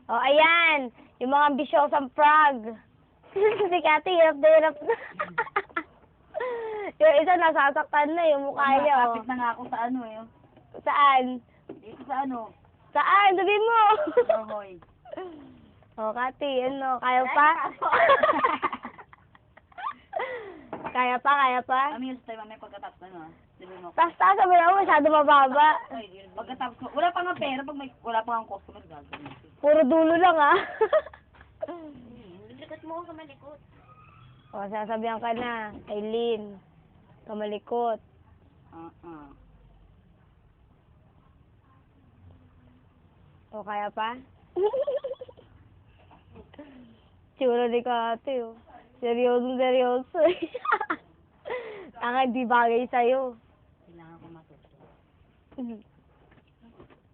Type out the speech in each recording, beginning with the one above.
O, ayan. Yung mga ambisyosang frog. Si Kati, hirap na hirap na. Yung isa, nasasaktan na yung mukha niya. Oh. Kapit na nga ako sa ano eh. Saan? Dito sa ano. Saan? Sabihin mo. Ahoy. O, Kati, ano, kaya pa? Kaya pa, kaya pa? Kami yung time mamaya pagkatapos ano ah. Sabihin mo. Tapos sabi mo, masyado mababa. Pagkatapos ko, wala pa nga pera pag may, wala pa nga customer gagawin. Puro dulo lang, ah. Likot mo sa malikot. O, sasabihan ka na, Aileen. Kamalikot. O, kaya pa? Tsura ni Kati, oh. Seryoso. Tanga, di bagay sa'yo. Kailangan ko matuto.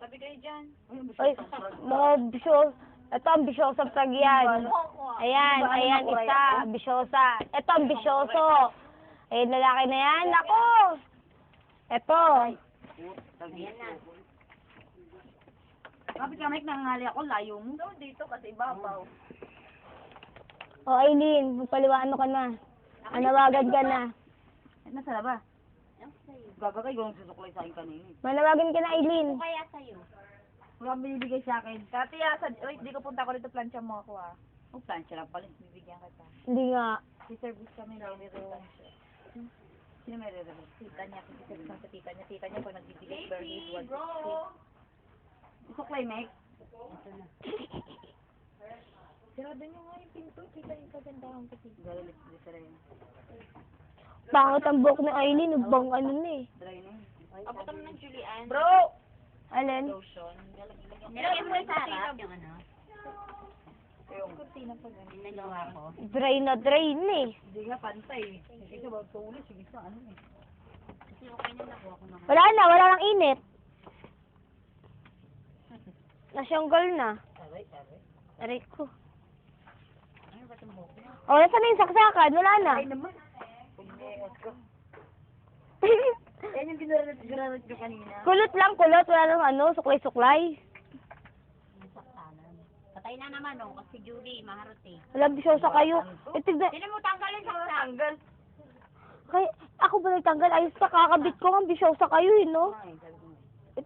Sabi kayo dyan. Ay, mga bisyo. Ito, ambisyosa pag yan. Ayan, isa, ambisyosa. Ito, ambisyoso. Ayan, lalaki na yan. Ako! Ito. Ayan na. Kapit ka, Mike, nangangali ako, layo mo. Dito kasi ibabaw. O, Aileen, magpaliwaan ka na. Manawagan ka na. Nasa ba? Gagagay, gawang susuklay sa akin kanina. Manawagan ka na, Aileen. Kaya sa'yo. Wala binibigay sa akin. Kati, wait, di ko punta ko dito, plancha mo ako ah. Oh, plancha lang pala, bibigyan kita. Hindi nga. Si-service kami lang nito. Sino may re-service? Tita niya, si-service lang sa tita niya. Tita niya pag nagbibigay birthday, 160. Susuklay, Mike. Ito na. Sarado niyo nga yung pinto, kita yung kagandahan kasi. Galit, rin. Pangit ang buhok ni Aileen. Ubang ano na eh. Dry na yun. Abutan mo ng Julian. Bro! Alin? Lotion. Nilagay mo sa harap yung ano. Yung kurtina pa ganun. Nagawa ko. Dry na eh. Hindi nga pantay. Kasi ba tulis, sige sa ano eh. Kasi okay na nakuha ko na. Wala nang init. Nasyanggal na. Aray. Aray ko. Ano ba itong buhok? O, nasa na yung saksakan? Wala na. Ay naman. Pag-iingat ko. Yan yung ginarot nyo kanina. Kulot. Wala nang suklay-suklay. Patay na naman oh, kasi Julie, maharot eh. Wala, bisyosa kayo. Sino mo tanggalin sa tanggal? Kaya, ako ba nagtanggal? Ayos ka, kakabit ko nga, bisyosa kayo eh, no?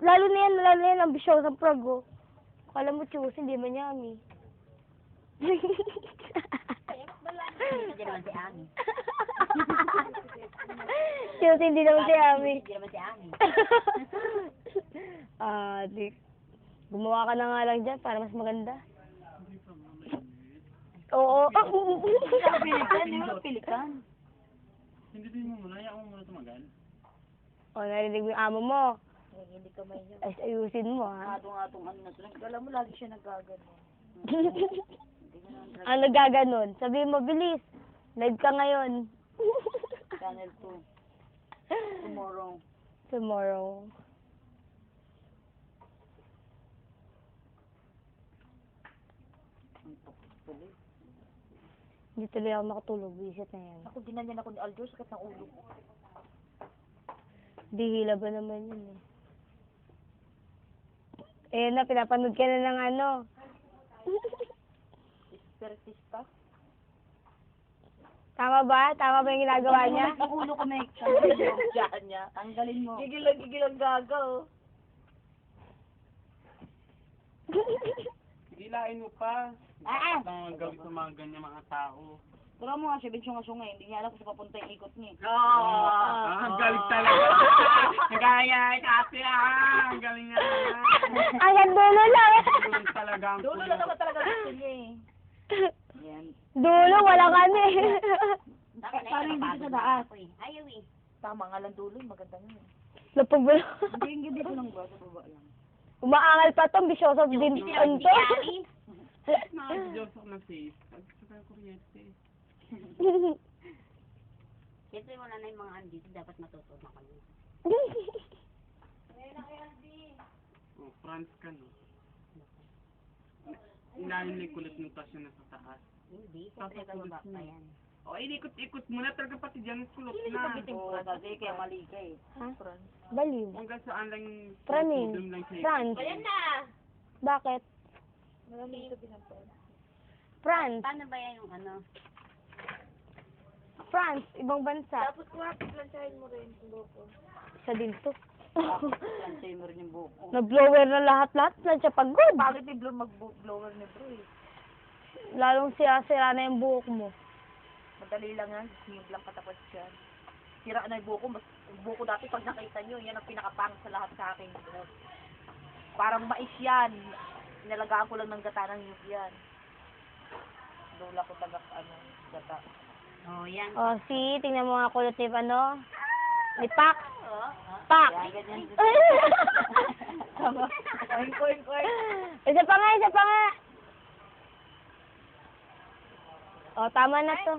Lalo na yan, ang bisyosa prag, oh. Akala mo, chus, hindi man yummy. Hindi naman si Ami. Chus, hindi naman si Ami. Hindi naman si Ami. Gumawa ka na nga lang dyan para mas maganda. Oo. Pilikan. Hindi din mo muna, ayaw mo muna tumagal. O, narinig mo yung amo mo. Hindi ka may yun. Ay, ayusin mo, ha? Atong ano na ito. Alam mo, lagi siya nagagano. Ang nagaganon. Sabihin mo, bilis. Live ka ngayon. Channel 2. Tomorrow. Hindi tuloy ako makatulog. Visit na yan. Ako, ginanyan ako ni Aldo, sakit ng ulo ko. Dihila ba naman yun, eh. Ayan na, pinapanood ka na ng ano. Espiritista. Tama ba? Tama ba yung ginagawa niya? Ang ulo ko, Mike. Tanggalin mo. Diyan niya. Tanggalin mo. Gigil ang gagaw. Gilain mo pa. Ah! Ang gawin sa mga ganyan mga tao. Pero mo nga siya, bensyong-asyong eh. Hindi niya alam kung saan papunta yung ikot niya. Ang galing talaga. Nagaya, kasi ang galing nga. Hanggang dulo lang. Galing talaga ang Dulo na naman talaga gusto niya eh. Yan. Dulo, walang ano eh. Paano hindi sa taas? Ayaw eh. Tama nga lang dulo, maganda nga. Lapag ba? Hindi dito lang ba? Sa baba lang. Umaangal pa tong bisyoso din to. Diyos ako na safe. Saka kuryente. Siyempre wala na yung mga andito, dapat matutunan kami. Oh, France ka no. Inahin may kulit ng tasyo na sa taas. Hindi, siyempre kababa pa yan. O, inikot-ikot mo na talaga pati dyan kulot Hindi na. ka bitin ko kasi kaya mali ka eh. Ha? Baliw. Hanggang saan lang Praning. problem lang siya. France. Ayan na! Bakit? France. Paano ba yan yung ano? France, ibang bansa. Tapos kuha, planchahin mo rin yung buko. Isa din to. Plansay mo rin yung buko. Na-blower na lahat-lahat. Plancha pagod. Bakit ni Blue mag-blower ni Bro eh? Lalong sira-sira na yung buhok mo. Madali lang yan, smooth lang patapos yan. Sira na yung buko, buko dati pag nakita nyo, yan ang pinakapangit sa lahat sa akin. Parang mais yan. Inalagaan ko lang ng gata ng nyug yan. Lola ko tagak gata. Oh, yan. O, see, tingnan mo nga kulot ni ano. Ni Pak. Pak. Yan, ganyan. Koin. Isa pa nga, isa pa nga. O, tama na to.